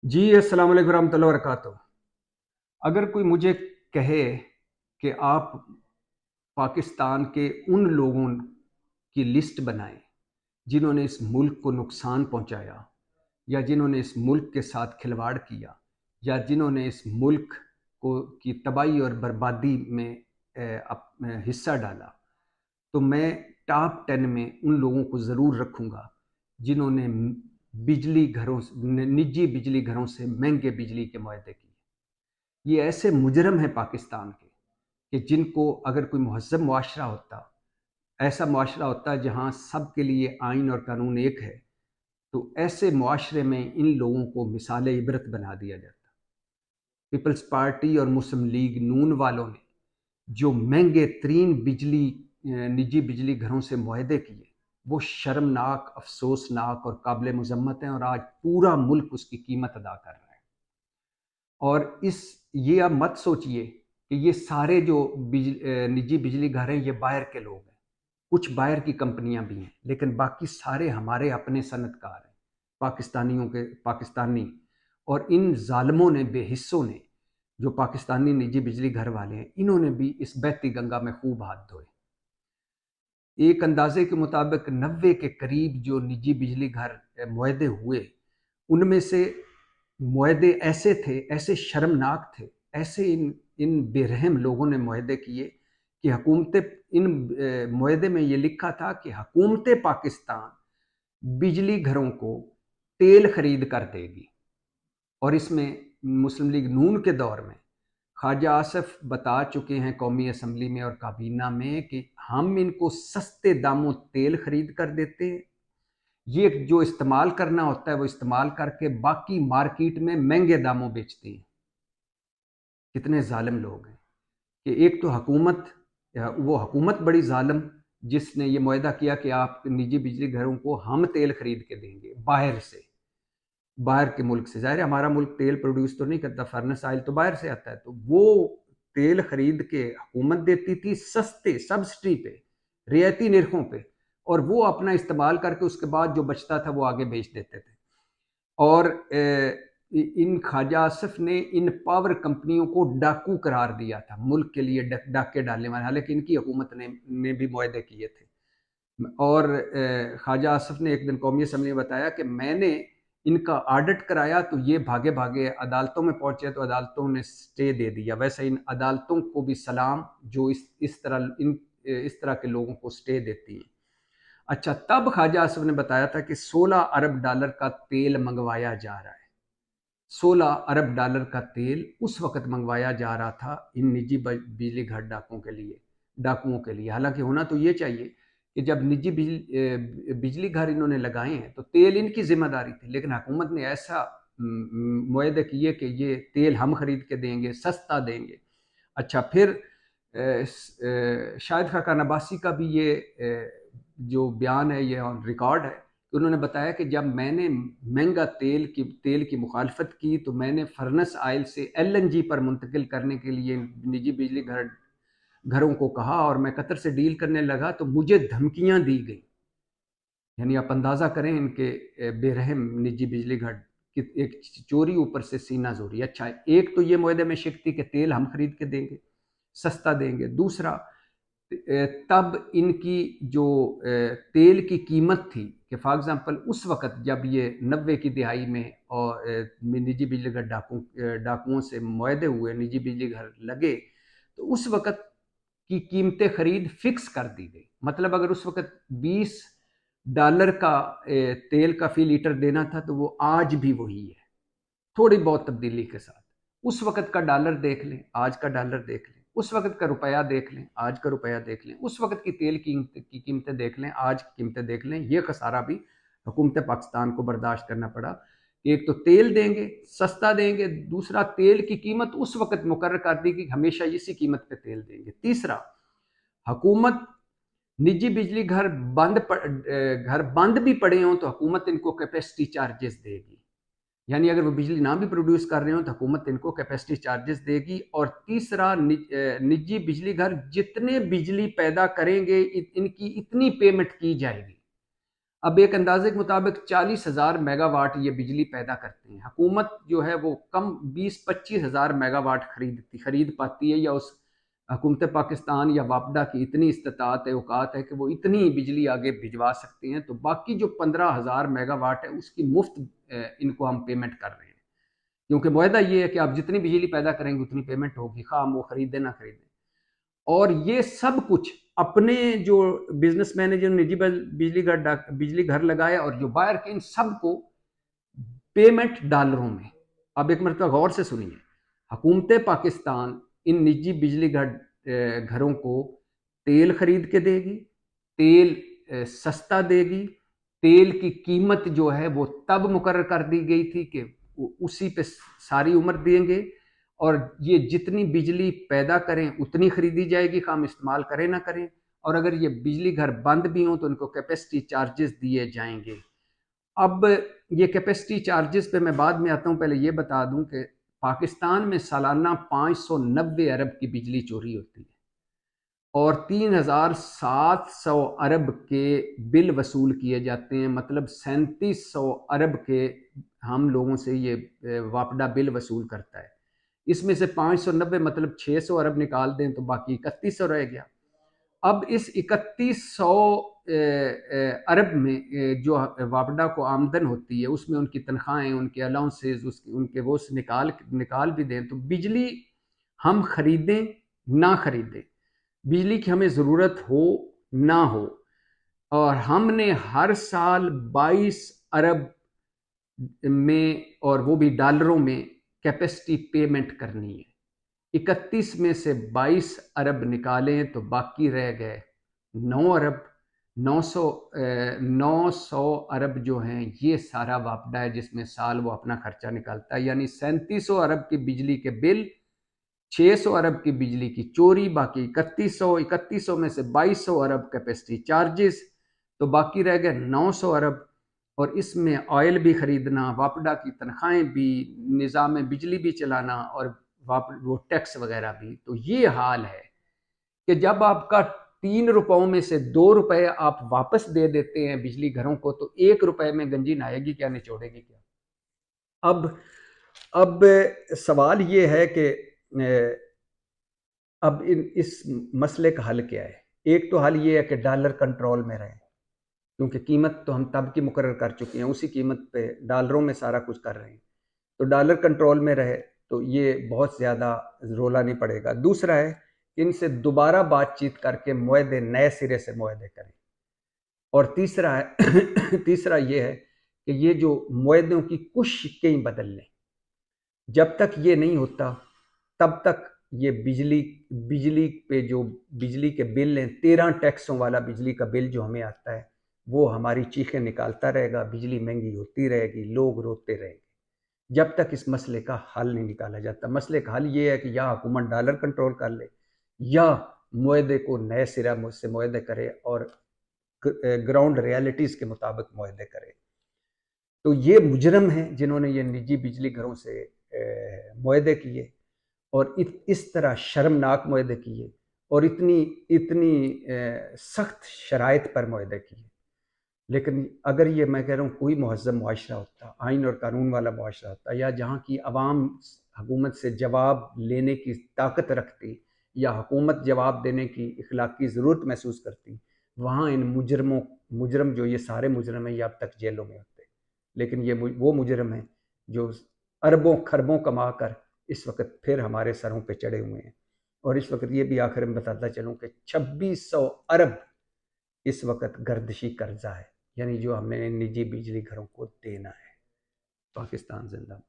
जी, अस्सलाम वालेकुम रहमतुल्लाहि व बरकातुहू। अगर कोई मुझे कहे कि आप पाकिस्तान के उन लोगों की लिस्ट बनाएँ, जिन्होंने इस मुल्क को नुकसान पहुँचाया या जिन्होंने इस मुल्क के साथ खिलवाड़ किया या जिन्होंने इस मुल्क को की तबाही और बर्बादी में हिस्सा डाला, तो मैं टॉप 10 में उन लोगों को ज़रूर रखूँगा, जिन्होंने बिजली घरों निजी बिजली घरों से महँगे बिजली के मुआहदे किए। ये ऐसे मुजरम हैं पाकिस्तान के कि जिनको अगर कोई महज़्ज़ब मुआशरा होता, ऐसा मुआशरा होता जहाँ सबके लिए आइन और कानून एक है, तो ऐसे मुआशरे में इन लोगों को मिसाल इबरत बना दिया जाता। पीपल्स पार्टी और मुस्लिम लीग नून वालों ने जो महंगे तरीन निजी बिजली घरों से मुआहदे किए, वो शर्मनाक, अफसोसनाक और काबिल मजम्मत हैं और आज पूरा मुल्क उसकी कीमत अदा कर रहा है। और ये आप मत सोचिए कि ये सारे जो निजी बिजली घर हैं, ये बाहर के लोग हैं। कुछ बाहर की कंपनियां भी हैं, लेकिन बाकी सारे हमारे अपने सनतकार हैं, पाकिस्तानी। और इन जालिमों ने, बेहिस्सों ने, जो पाकिस्तानी निजी बिजली घर वाले हैं, इन्होंने भी इस बहती गंगा में खूब हाथ धोए। एक अंदाजे के मुताबिक 90 के करीब जो निजी बिजली घर मुआहदे हुए, उनमें से मुआहदे ऐसे थे, ऐसे शर्मनाक थे, ऐसे इन इन बेरहम लोगों ने मुआहदे किए कि हुकूमतें इन मुआहदे में ये लिखा था कि हुकूमत पाकिस्तान बिजली घरों को तेल खरीद कर देगी। और इसमें मुस्लिम लीग नून के दौर में ख्वाजा आसिफ बता चुके हैं कौमी असम्बली में और काबीना में कि हम इनको सस्ते दामों तेल खरीद कर देते हैं, ये जो इस्तेमाल करना होता है वो इस्तेमाल करके बाकी मार्केट में महंगे दामों बेचते हैं। कितने जालिम लोग हैं कि एक तो वो हुकूमत बड़ी जालिम, जिसने ये मुआहदा किया कि आप निजी बिजली घरों को हम तेल खरीद के देंगे बाहर से, बाहर के मुल्क से। ज़ाहिर है हमारा मुल्क तेल प्रोड्यूस तो नहीं करता, फर्नेस ऑयल तो बाहर से आता है, तो वो तेल खरीद के हुकूमत देती थी सस्ते सब्सिडी पे, रियायती निरखों पे, और वो अपना इस्तेमाल करके उसके बाद जो बचता था वो आगे बेच देते थे। और इन ख्वाजा आसिफ ने इन पावर कंपनियों को डाकू करार दिया था, मुल्क के लिए डाके डालने वाले, हालांकि इनकी हुकूमत ने भी मुआहदे किए थे। और ख्वाजा आसिफ ने एक दिन कौमी असम्बली में बताया कि मैंने इनका ऑडिट कराया तो ये भागे भागे अदालतों में पहुंचे, तो अदालतों ने स्टे दे दिया। वैसे इन अदालतों को भी सलाम जो इस तरह के लोगों को स्टे देती हैं। अच्छा, तब ख्वाजा आसिफ ने बताया था कि 16 अरब डॉलर का तेल मंगवाया जा रहा है। 16 अरब डॉलर का तेल उस वक्त मंगवाया जा रहा था इन निजी बिजली घर डाकुओं के लिए। हालांकि होना तो ये चाहिए कि जब निजी बिजली घर इन्होंने लगाए हैं तो तेल इनकी जिम्मेदारी थी, लेकिन हुकूमत ने ऐसा मुआहदे किए कि ये तेल हम खरीद के देंगे, सस्ता देंगे। अच्छा, फिर शाहिद खाकान अब्बासी का भी ये जो बयान है, ये ऑन रिकॉर्ड है कि उन्होंने बताया कि जब मैंने महंगा तेल की मुखालफत की तो मैंने फर्नेस ऑयल से LNG पर मुंतकिल करने के लिए निजी बिजली घरों को कहा और मैं कतर से डील करने लगा तो मुझे धमकियां दी गई। यानी आप अंदाज़ा करें इनके बेरहम निजी बिजली घर की एक चोरी ऊपर से सीना जोरी। अच्छा, एक तो ये मुआहदे में शिक थी कि तेल हम खरीद के देंगे, सस्ता देंगे। दूसरा, तब इनकी जो तेल की कीमत थी कि फॉर एग्जांपल उस वक्त जब ये 90 की दिहाई में और निजी बिजली घर डाकुओं से मुआहदे हुए, निजी बिजली घर लगे, तो उस वक्त की कीमतें खरीद फिक्स कर दी गई। मतलब अगर उस वक्त $20 का तेल का फी लीटर देना था तो वो आज भी वही है, थोड़ी बहुत तब्दीली के साथ। उस वक्त का डॉलर देख लें, आज का डॉलर देख लें, उस वक्त का रुपया देख लें, आज का रुपया देख लें, उस वक्त की तेल की कीमतें देख लें, आज की कीमतें देख लें। ये खसारा भी हुकूमत पाकिस्तान को बर्दाश्त करना पड़ा कि एक तो तेल देंगे, सस्ता देंगे, दूसरा तेल की कीमत उस वक्त मुकर्रर कर दी कि हमेशा इसी कीमत पे तेल देंगे। तीसरा, हुकूमत निजी बिजली घर बंद भी पड़े हों तो हुकूमत इनको कैपेसिटी चार्जेस देगी। यानी अगर वो बिजली ना भी प्रोड्यूस कर रहे हो तो हुकूमत इनको कैपेसिटी चार्जेस देगी। और तीसरा, निजी बिजली घर जितने बिजली पैदा करेंगे इनकी इतनी पेमेंट की जाएगी। अब एक अंदाजे के मुताबिक 40,000 मेगावाट ये बिजली पैदा करते हैं। हुकूमत जो है वो कम 20-25 हज़ार मेगावाट खरीद पाती है, या उस हुकूमत पाकिस्तान या वापडा की इतनी इस्तात है, औकात है कि वो इतनी बिजली आगे भिजवा सकते हैं। तो बाकी जो 15,000 मेगावाट है उसकी मुफ्त इनको हम पेमेंट कर रहे हैं, क्योंकि मुआहदा ये है कि आप जितनी बिजली पैदा करेंगे उतनी पेमेंट होगी, खा हम वो खरीदें ना खरीदें। और ये सब कुछ अपने जो बिजनेसमैन है, जो निजी बिजली घर लगाए और जो बाहर के, इन सबको पेमेंट डॉलरों में। अब एक मरतबा गौर से सुनिए, हुकूमत पाकिस्तान इन निजी बिजली घरों को तेल खरीद के देगी, तेल सस्ता देगी। तेल की कीमत जो है वो तब मुकर्रर कर दी गई थी कि उसी पे सारी उम्र देंगे, और ये जितनी बिजली पैदा करें उतनी खरीदी जाएगी, हम इस्तेमाल करें ना करें। और अगर ये बिजली घर बंद भी हों तो इनको कैपेसिटी चार्जेस दिए जाएंगे। अब ये कैपेसिटी चार्जेस पे मैं बाद में आता हूँ, पहले ये बता दूं कि पाकिस्तान में सालाना 590 अरब की बिजली चोरी होती है और 3,700 अरब के बिल वसूल किए जाते हैं। मतलब 3,700 अरब के हम लोगों से ये वापडा बिल वसूल करता है। इसमें से 590 मतलब 600 अरब निकाल दें तो बाकी 3100 रह गया। अब इस 3100 अरब में जो वापडा को आमदन होती है उसमें उनकी तनख्वाहें, उनके अलाउंसेस, उनके वो निकाल भी दें तो बिजली हम खरीदें ना खरीदें, बिजली की हमें ज़रूरत हो ना हो, और हमने हर साल 22 अरब में, और वो भी डॉलरों में, कैपेसिटी पेमेंट करनी है। 31 में से 22 अरब निकालें तो बाकी रह गए 9 अरब। 900 अरब जो हैं ये सारा वापडा है जिसमें साल वो अपना खर्चा निकालता है। यानी 3700 अरब की बिजली के बिल, 600 अरब की बिजली की चोरी, बाकी 3100 में से 2200 अरब कैपेसिटी चार्जेस, तो बाकी रह गए 900 अरब। और इसमें ऑयल भी खरीदना, वापडा की तनख्वाहें भी, निज़ाम बिजली भी चलाना, और वो टैक्स वगैरह भी। तो ये हाल है कि जब आपका 3 रुपयों में से 2 रुपए आप वापस दे देते हैं बिजली घरों को, तो 1 रुपए में गंजी नहाएगी क्या, निचोड़ेगी क्या। अब सवाल ये है कि अब इस मसले का हल क्या है। एक तो हल ये है कि डॉलर कंट्रोल में रहे, क्योंकि कीमत तो हम तब की मुकर्रर कर चुके हैं, उसी कीमत पे डॉलरों में सारा कुछ कर रहे हैं। तो डॉलर कंट्रोल में रहे तो ये बहुत ज़्यादा रोला नहीं पड़ेगा। दूसरा है इनसे दोबारा बातचीत करके मुआहदे, नए सिरे से मुआहदे करें। और तीसरा है तीसरा ये है कि ये जो मुआहदों की कुछ शिक्कें बदल लें। जब तक ये नहीं होता तब तक ये बिजली पे जो बिजली के बिल हैं, 13 टैक्सों वाला बिजली का बिल जो हमें आता है वो हमारी चीखें निकालता रहेगा, बिजली महंगी होती रहेगी, लोग रोते रहेंगे, जब तक इस मसले का हल नहीं निकाला जाता। मसले का हल ये है कि या हुकूमत डॉलर कंट्रोल कर ले, या मुआहदे को नए सिरा से मुआहदे करे और ग्राउंड रियलिटीज़ के मुताबिक मुआहदे करे। तो ये मुजरम हैं जिन्होंने ये निजी बिजली घरों से मुआहदे किए, और इस तरह शर्मनाक मुआहदे किए, और इतनी इतनी सख्त शराइत पर मुआहदे किए। लेकिन अगर ये मैं कह रहा हूँ कोई महज़्ज़ब मुआशरा होता, आइन और कानून वाला मुआशरा होता, या जहाँ की अवाम हुकूमत से जवाब लेने की ताकत रखती, या हुकूमत जवाब देने की इखलाकी ज़रूरत महसूस करती, वहाँ इन मुजरम जो ये सारे मुजरम हैं ये अब तक जेलों में होते। लेकिन ये वो मुजरम हैं जो अरबों खरबों कमा कर इस वक्त फिर हमारे सरों पे चढ़े हुए हैं। और इस वक्त ये भी आखिर में बताता चलूँ कि 2600 अरब इस वक्त गर्दिशी कर्जा है, यानी जो हमें निजी बिजली घरों को देना है। पाकिस्तान जिंदाबाद।